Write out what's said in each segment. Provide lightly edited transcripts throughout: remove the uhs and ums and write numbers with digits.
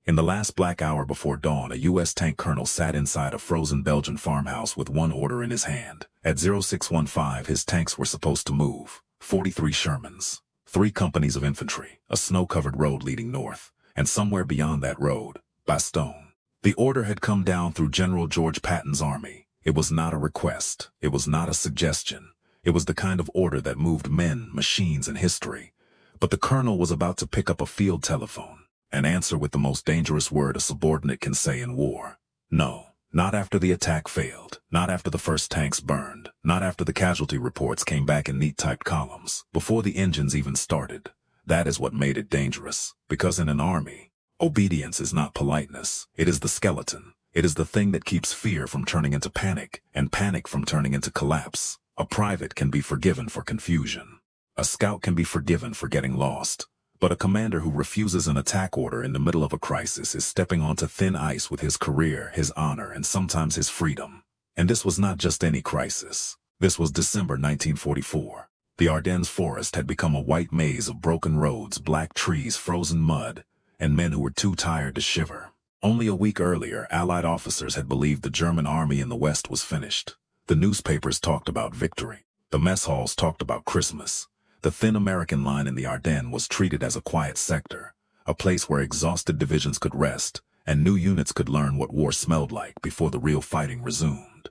In the last black hour before dawn, a U.S. tank colonel sat inside a frozen Belgian farmhouse with one order in his hand. At 0615, his tanks were supposed to move. 43 Shermans, 3 companies of infantry, a snow-covered road leading north, and somewhere beyond that road, Bastogne. The order had come down through General George Patton's army. It was not a request. It was not a suggestion. It was the kind of order that moved men, machines, and history. But the colonel was about to pick up a field telephone and answer with the most dangerous word a subordinate can say in war. No, not after the attack failed, not after the first tanks burned, not after the casualty reports came back in neat typed columns, before the engines even started. That is what made it dangerous, because in an army, obedience is not politeness, it is the skeleton. It is the thing that keeps fear from turning into panic, and panic from turning into collapse. A private can be forgiven for confusion. A scout can be forgiven for getting lost. But a commander who refuses an attack order in the middle of a crisis is stepping onto thin ice with his career, his honor, and sometimes his freedom. And this was not just any crisis. This was December 1944. The Ardennes forest had become a white maze of broken roads, black trees, frozen mud, and men who were too tired to shiver. Only a week earlier, Allied officers had believed the German army in the West was finished. The newspapers talked about victory. The mess halls talked about Christmas. The thin American line in the Ardennes was treated as a quiet sector, a place where exhausted divisions could rest, and new units could learn what war smelled like before the real fighting resumed.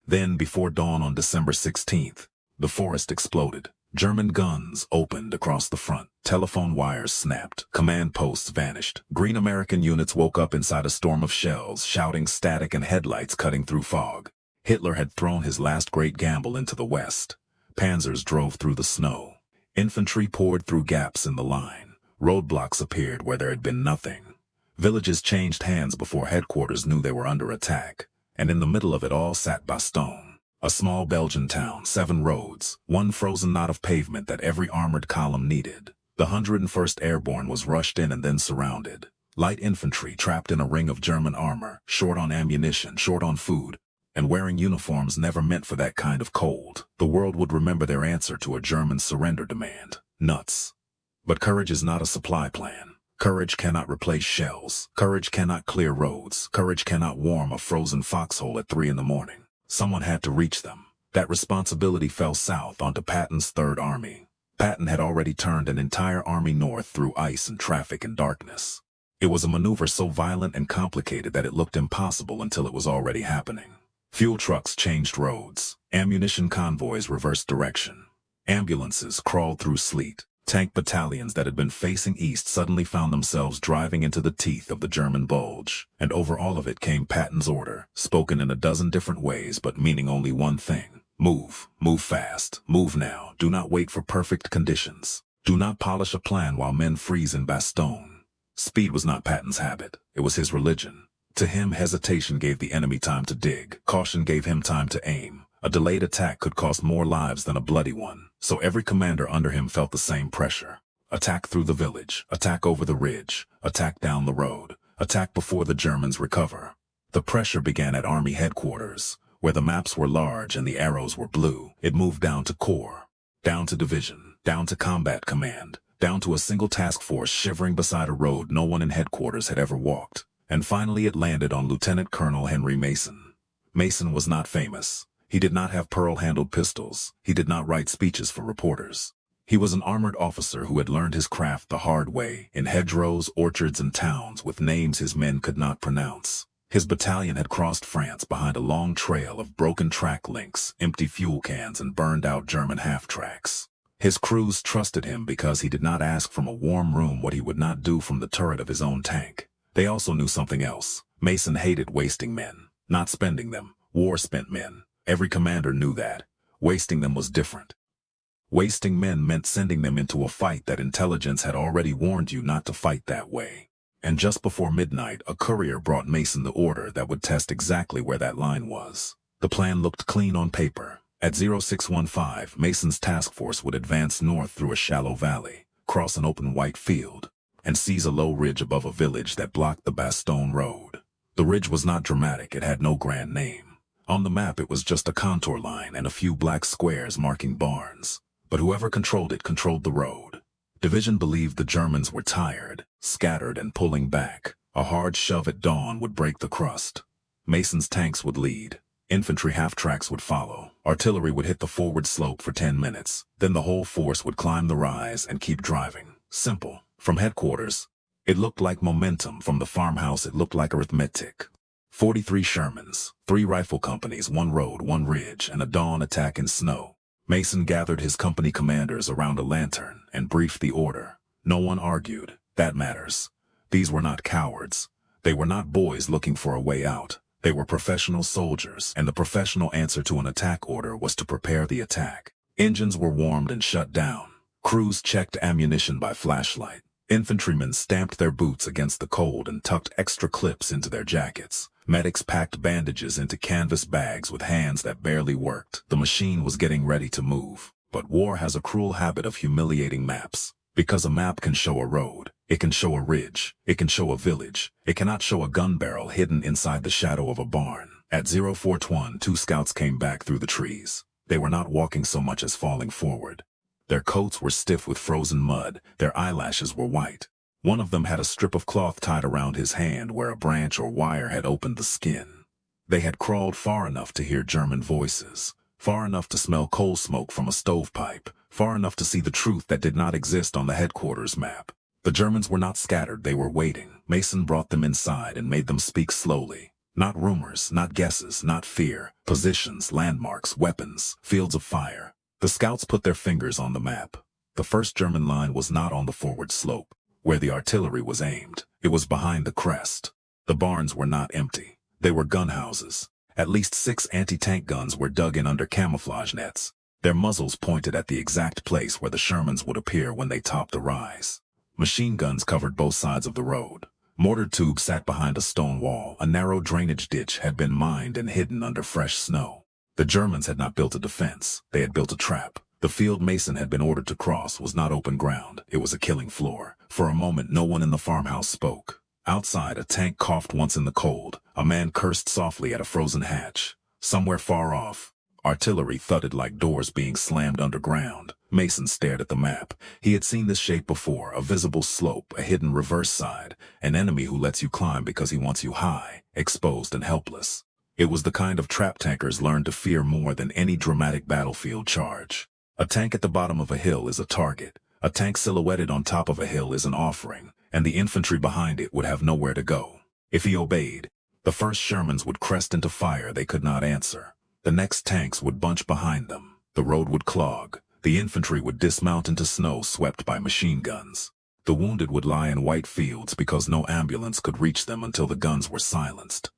Then, before dawn on December 16th, the forest exploded. German guns opened across the front. Telephone wires snapped. Command posts vanished. Green American units woke up inside a storm of shells, shouting static and headlights cutting through fog. Hitler had thrown his last great gamble into the West. Panzers drove through the snow. Infantry poured through gaps in the line. Roadblocks appeared where there had been nothing. Villages changed hands before headquarters knew they were under attack. And in the middle of it all sat Bastogne. A small Belgian town, 7 roads, one frozen knot of pavement that every armored column needed. The 101st Airborne was rushed in and then surrounded. Light infantry trapped in a ring of German armor, short on ammunition, short on food, and wearing uniforms never meant for that kind of cold. The world would remember their answer to a German surrender demand. Nuts. But courage is not a supply plan. Courage cannot replace shells. Courage cannot clear roads. Courage cannot warm a frozen foxhole at 3 in the morning. Someone had to reach them. That responsibility fell south onto Patton's Third Army. Patton had already turned an entire army north through ice and traffic and darkness. It was a maneuver so violent and complicated that it looked impossible until it was already happening. Fuel trucks changed roads. Ammunition convoys reversed direction. Ambulances crawled through sleet. Tank battalions that had been facing east suddenly found themselves driving into the teeth of the German Bulge. And over all of it came Patton's order, spoken in a dozen different ways but meaning only one thing. Move. Move fast. Move now. Do not wait for perfect conditions. Do not polish a plan while men freeze in Bastogne. Speed was not Patton's habit. It was his religion. To him, hesitation gave the enemy time to dig. Caution gave him time to aim. A delayed attack could cost more lives than a bloody one, so every commander under him felt the same pressure. Attack through the village, attack over the ridge, attack down the road, attack before the Germans recover. The pressure began at army headquarters, where the maps were large and the arrows were blue. It moved down to corps, down to division, down to combat command, down to a single task force shivering beside a road no one in headquarters had ever walked. And finally it landed on Lieutenant Colonel Henry Mason. Mason was not famous. He did not have pearl-handled pistols. He did not write speeches for reporters. He was an armored officer who had learned his craft the hard way, in hedgerows, orchards, and towns with names his men could not pronounce. His battalion had crossed France behind a long trail of broken track links, empty fuel cans, and burned-out German half-tracks. His crews trusted him because he did not ask from a warm room what he would not do from the turret of his own tank. They also knew something else. Mason hated wasting men, not spending them. War spent men. Every commander knew that. Wasting them was different. Wasting men meant sending them into a fight that intelligence had already warned you not to fight that way. And just before midnight, a courier brought Mason the order that would test exactly where that line was. The plan looked clean on paper. At 0615, Mason's task force would advance north through a shallow valley, cross an open white field, and seize a low ridge above a village that blocked the Bastogne road. The ridge was not dramatic. It had no grand name. On the map it was just a contour line and a few black squares marking barns. But whoever controlled the road. Division believed the Germans were tired, scattered, and pulling back. A hard shove at dawn would break the crust. Mason's tanks would lead. Infantry half-tracks would follow. Artillery would hit the forward slope for 10 minutes. Then the whole force would climb the rise and keep driving. Simple. From headquarters, it looked like momentum. From the farmhouse, it looked like arithmetic. 43 Shermans, 3 rifle companies, 1 road, 1 ridge, and a dawn attack in snow. Mason gathered his company commanders around a lantern and briefed the order. No one argued. That matters. These were not cowards. They were not boys looking for a way out. They were professional soldiers, and the professional answer to an attack order was to prepare the attack. Engines were warmed and shut down. Crews checked ammunition by flashlight. Infantrymen stamped their boots against the cold and tucked extra clips into their jackets. Medics packed bandages into canvas bags with hands that barely worked. The machine was getting ready to move. But war has a cruel habit of humiliating maps. Because a map can show a road, it can show a ridge, it can show a village, it cannot show a gun barrel hidden inside the shadow of a barn. At 0421, 2 scouts came back through the trees. They were not walking so much as falling forward. Their coats were stiff with frozen mud, their eyelashes were white. One of them had a strip of cloth tied around his hand where a branch or wire had opened the skin. They had crawled far enough to hear German voices, far enough to smell coal smoke from a stovepipe, far enough to see the truth that did not exist on the headquarters map. The Germans were not scattered, they were waiting. Mason brought them inside and made them speak slowly. Not rumors, not guesses, not fear. Positions, landmarks, weapons, fields of fire. The scouts put their fingers on the map. The first German line was not on the forward slope, where the artillery was aimed. It was behind the crest. The barns were not empty. They were gun houses. At least 6 anti-tank guns were dug in under camouflage nets. Their muzzles pointed at the exact place where the Shermans would appear when they topped the rise. Machine guns covered both sides of the road. Mortar tubes sat behind a stone wall. A narrow drainage ditch had been mined and hidden under fresh snow. The Germans had not built a defense. They had built a trap. The field Mason had been ordered to cross was not open ground. It was a killing floor. For a moment, no one in the farmhouse spoke. Outside, a tank coughed once in the cold. A man cursed softly at a frozen hatch. Somewhere far off, artillery thudded like doors being slammed underground. Mason stared at the map. He had seen this shape before, a visible slope, a hidden reverse side, an enemy who lets you climb because he wants you high, exposed and helpless. It was the kind of trap tankers learned to fear more than any dramatic battlefield charge. A tank at the bottom of a hill is a target. A tank silhouetted on top of a hill is an offering, and the infantry behind it would have nowhere to go. If he obeyed, the first Shermans would crest into fire they could not answer. The next tanks would bunch behind them. The road would clog. The infantry would dismount into snow swept by machine guns. The wounded would lie in white fields because no ambulance could reach them until the guns were silenced.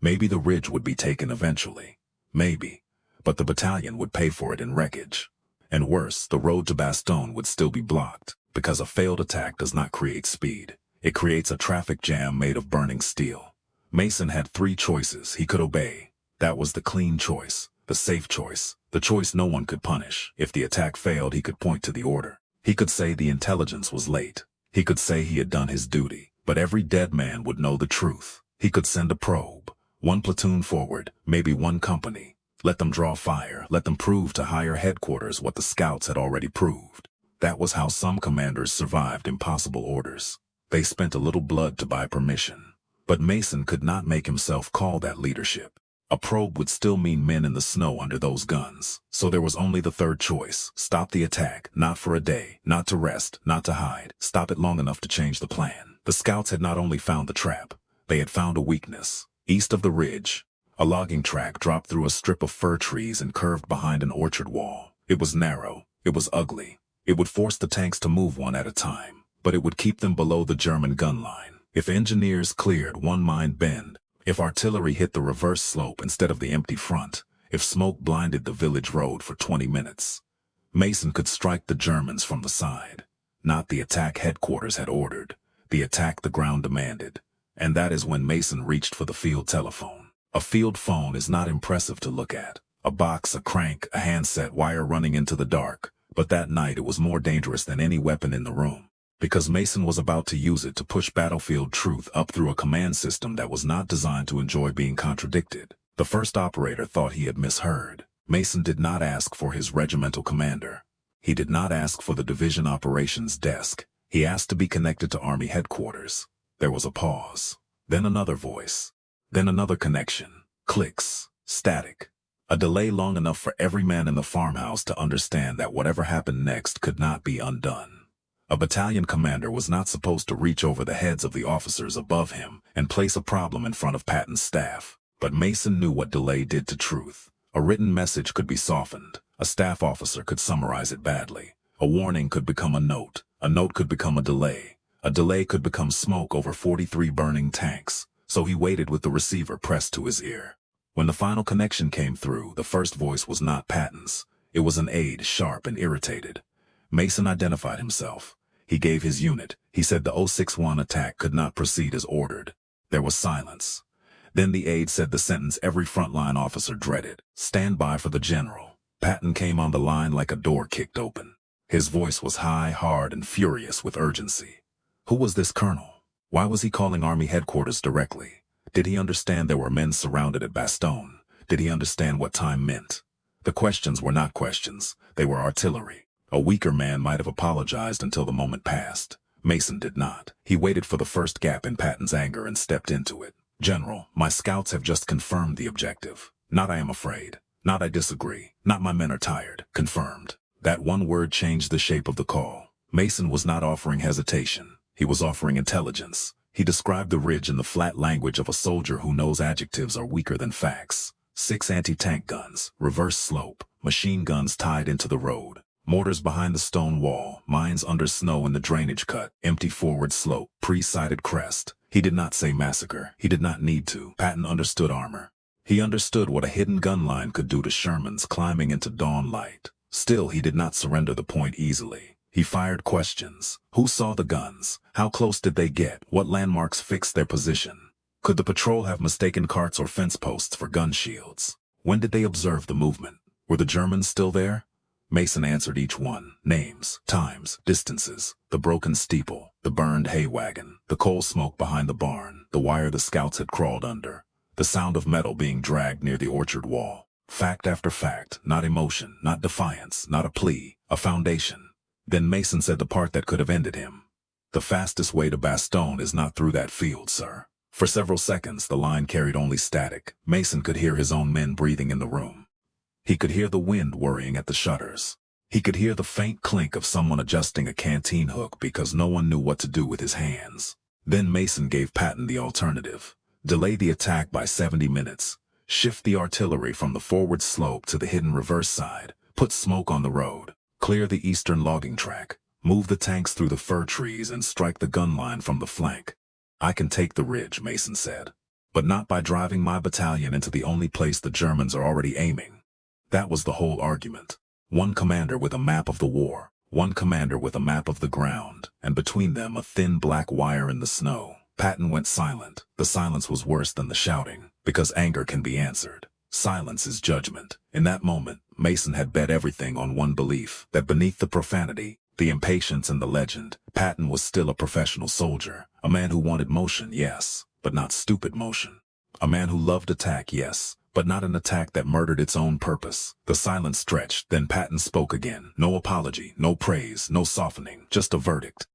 Maybe the ridge would be taken eventually. Maybe. But the battalion would pay for it in wreckage. And worse, the road to Bastogne would still be blocked, because a failed attack does not create speed. It creates a traffic jam made of burning steel. Mason had 3 choices he could obey. That was the clean choice, the safe choice, the choice no one could punish. If the attack failed, he could point to the order. He could say the intelligence was late. He could say he had done his duty, but every dead man would know the truth. He could send a probe, 1 platoon forward, maybe 1 company. Let them draw fire, let them prove to higher headquarters what the scouts had already proved. That was how some commanders survived impossible orders. They spent a little blood to buy permission. But Mason could not make himself call that leadership. A probe would still mean men in the snow under those guns. So there was only the third choice. Stop the attack, not for a day, not to rest, not to hide. Stop it long enough to change the plan. The scouts had not only found the trap, they had found a weakness. East of the ridge, a logging track dropped through a strip of fir trees and curved behind an orchard wall. It was narrow. It was ugly. It would force the tanks to move one at a time, but it would keep them below the German gun line. If engineers cleared one mined bend, if artillery hit the reverse slope instead of the empty front, if smoke blinded the village road for 20 minutes, Mason could strike the Germans from the side. Not the attack headquarters had ordered, the attack the ground demanded. And that is when Mason reached for the field telephone. A field phone is not impressive to look at. A box, a crank, a handset, wire running into the dark. But that night it was more dangerous than any weapon in the room, because Mason was about to use it to push battlefield truth up through a command system that was not designed to enjoy being contradicted. The first operator thought he had misheard. Mason did not ask for his regimental commander. He did not ask for the division operations desk. He asked to be connected to Army headquarters. There was a pause. Then another voice. Then another connection. Clicks. Static. A delay long enough for every man in the farmhouse to understand that whatever happened next could not be undone. A battalion commander was not supposed to reach over the heads of the officers above him and place a problem in front of Patton's staff. But Mason knew what delay did to truth. A written message could be softened. A staff officer could summarize it badly. A warning could become a note. A note could become a delay. A delay could become smoke over 43 burning tanks. So he waited with the receiver pressed to his ear. When the final connection came through, the first voice was not Patton's. It was an aide, sharp and irritated. Mason identified himself. He gave his unit. He said the 061 attack could not proceed as ordered. There was silence. Then the aide said the sentence every frontline officer dreaded. Stand by for the general. Patton came on the line like a door kicked open. His voice was high, hard, and furious with urgency. Who was this colonel? Why was he calling Army headquarters directly? Did he understand there were men surrounded at Bastogne? Did he understand what time meant? The questions were not questions. They were artillery. A weaker man might have apologized until the moment passed. Mason did not. He waited for the first gap in Patton's anger and stepped into it. General, my scouts have just confirmed the objective. Not I am afraid. Not I disagree. Not my men are tired. Confirmed. That one word changed the shape of the call. Mason was not offering hesitation. He was offering intelligence. He described the ridge in the flat language of a soldier who knows adjectives are weaker than facts. 6 anti-tank guns, reverse slope, machine guns tied into the road. Mortars behind the stone wall, mines under snow in the drainage cut, empty forward slope, pre-sighted crest. He did not say massacre. He did not need to. Patton understood armor. He understood what a hidden gun line could do to Shermans climbing into dawn light. Still, he did not surrender the point easily. He fired questions. Who saw the guns? How close did they get? What landmarks fixed their position? Could the patrol have mistaken carts or fence posts for gun shields? When did they observe the movement? Were the Germans still there? Mason answered each one. Names, times, distances, the broken steeple, the burned hay wagon, the coal smoke behind the barn, the wire the scouts had crawled under, the sound of metal being dragged near the orchard wall. Fact after fact, not emotion, not defiance, not a plea, a foundation. Then Mason said the part that could have ended him. The fastest way to Bastogne is not through that field, sir. For several seconds, the line carried only static. Mason could hear his own men breathing in the room. He could hear the wind worrying at the shutters. He could hear the faint clink of someone adjusting a canteen hook because no one knew what to do with his hands. Then Mason gave Patton the alternative. Delay the attack by 70 minutes. Shift the artillery from the forward slope to the hidden reverse side. Put smoke on the road. Clear the eastern logging track. Move the tanks through the fir trees and strike the gun line from the flank. I can take the ridge, Mason said. But not by driving my battalion into the only place the Germans are already aiming. That was the whole argument. One commander with a map of the war, one commander with a map of the ground, and between them a thin black wire in the snow. Patton went silent. The silence was worse than the shouting, because anger can be answered. Silence is judgment. In that moment, Mason had bet everything on one belief, that beneath the profanity, the impatience and the legend, Patton was still a professional soldier, a man who wanted motion, yes, but not stupid motion. A man who loved attack, yes, but not an attack that murdered its own purpose. The silence stretched, then Patton spoke again. No apology, no praise, no softening, just a verdict.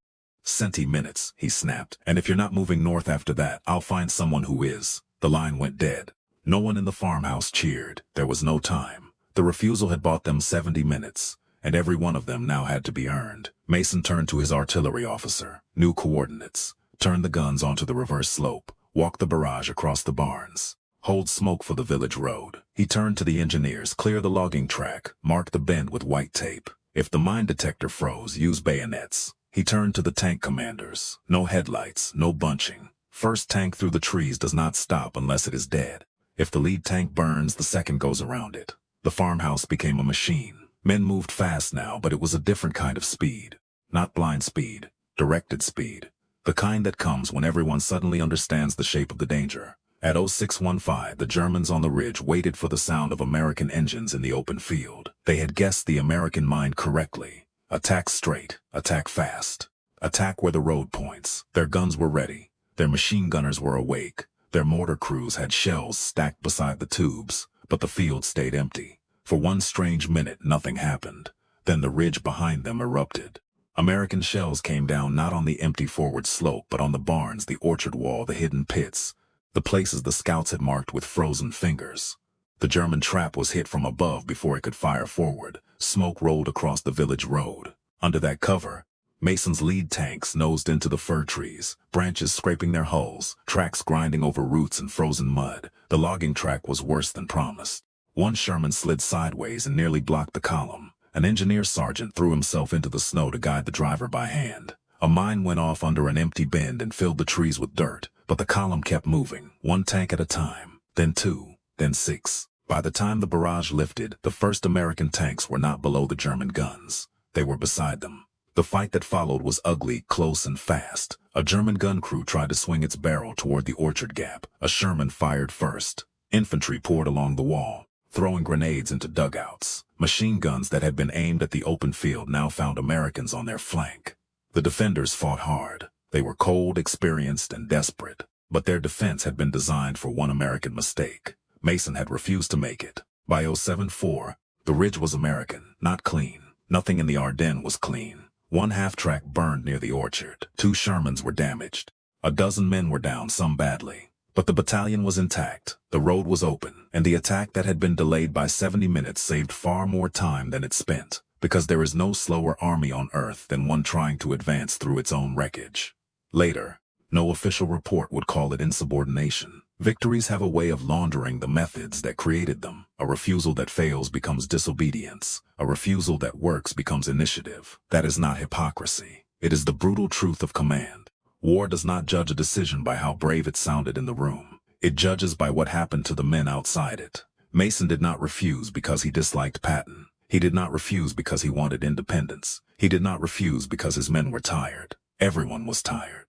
"Centi minutes," he snapped, "and if you're not moving north after that, I'll find someone who is." The line went dead. No one in the farmhouse cheered. There was no time. The refusal had bought them 70 minutes, and every one of them now had to be earned. Mason turned to his artillery officer. New coordinates. Turn the guns onto the reverse slope. Walk the barrage across the barns. Hold smoke for the village road. He turned to the engineers. Clear the logging track. Mark the bend with white tape. If the mine detector froze, use bayonets. He turned to the tank commanders. No headlights, no bunching. First tank through the trees does not stop unless it is dead. If the lead tank burns, the second goes around it. The farmhouse became a machine. Men moved fast now, but it was a different kind of speed. Not blind speed, directed speed. The kind that comes when everyone suddenly understands the shape of the danger. At 0615, the Germans on the ridge waited for the sound of American engines in the open field. They had guessed the American mind correctly. Attack straight, attack fast. Attack where the road points. Their guns were ready. Their machine gunners were awake. Their mortar crews had shells stacked beside the tubes, but the field stayed empty. For one strange minute, nothing happened. Then the ridge behind them erupted. American shells came down not on the empty forward slope but on the barns, the orchard wall, the hidden pits, the places the scouts had marked with frozen fingers. The German trap was hit from above before it could fire forward. Smoke rolled across the village road. Under that cover, Mason's lead tanks nosed into the fir trees, branches scraping their hulls, tracks grinding over roots and frozen mud. The logging track was worse than promised. One Sherman slid sideways and nearly blocked the column. An engineer sergeant threw himself into the snow to guide the driver by hand. A mine went off under an empty bend and filled the trees with dirt, but the column kept moving, one tank at a time, then two, then six. By the time the barrage lifted, the first American tanks were not below the German guns. They were beside them. The fight that followed was ugly, close, and fast. A German gun crew tried to swing its barrel toward the orchard gap. A Sherman fired first. Infantry poured along the wall, throwing grenades into dugouts. Machine guns that had been aimed at the open field now found Americans on their flank. The defenders fought hard. They were cold, experienced, and desperate. But their defense had been designed for one American mistake. Mason had refused to make it. By 074, the ridge was American, not clean. Nothing in the Ardennes was clean. One half-track burned near the orchard. 2 Shermans were damaged. A dozen men were down, some badly. But the battalion was intact. The road was open, and the attack that had been delayed by 70 minutes saved far more time than it spent, because there is no slower army on earth than one trying to advance through its own wreckage. Later, no official report would call it insubordination. Victories have a way of laundering the methods that created them. A refusal that fails becomes disobedience. A refusal that works becomes initiative. That is not hypocrisy. It is the brutal truth of command. War does not judge a decision by how brave it sounded in the room. It judges by what happened to the men outside it. Mason did not refuse because he disliked Patton. He did not refuse because he wanted independence. He did not refuse because his men were tired. Everyone was tired.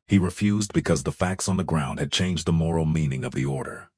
He refused because the facts on the ground had changed the moral meaning of the order.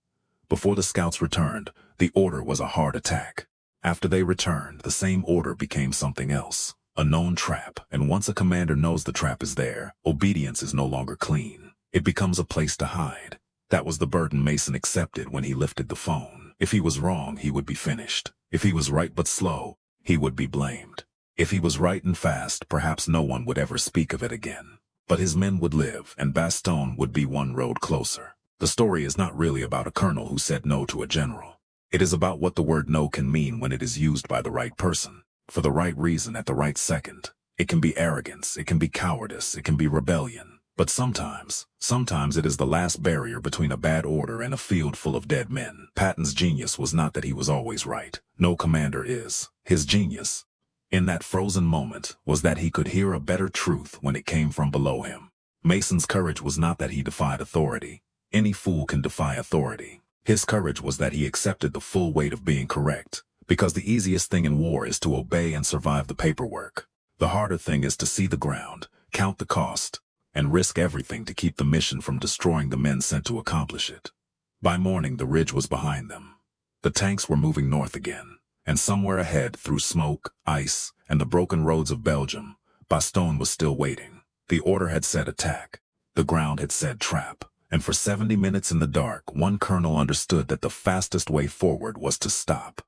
Before the scouts returned, the order was a hard attack. After they returned, the same order became something else. A known trap, and once a commander knows the trap is there, obedience is no longer clean. It becomes a place to hide. That was the burden Mason accepted when he lifted the phone. If he was wrong, he would be finished. If he was right but slow, he would be blamed. If he was right and fast, perhaps no one would ever speak of it again. But his men would live, and Bastogne would be one road closer. The story is not really about a colonel who said no to a general. It is about what the word no can mean when it is used by the right person, for the right reason at the right second. It can be arrogance, it can be cowardice, it can be rebellion. But sometimes it is the last barrier between a bad order and a field full of dead men. Patton's genius was not that he was always right. No commander is. His genius, in that frozen moment, was that he could hear a better truth when it came from below him. Mason's courage was not that he defied authority. Any fool can defy authority. His courage was that he accepted the full weight of being correct, because the easiest thing in war is to obey and survive the paperwork. The harder thing is to see the ground, count the cost, and risk everything to keep the mission from destroying the men sent to accomplish it. By morning, the ridge was behind them. The tanks were moving north again. And somewhere ahead, through smoke, ice, and the broken roads of Belgium, Bastogne was still waiting. The order had said attack. The ground had said trap. And for 70 minutes in the dark, one colonel understood that the fastest way forward was to stop.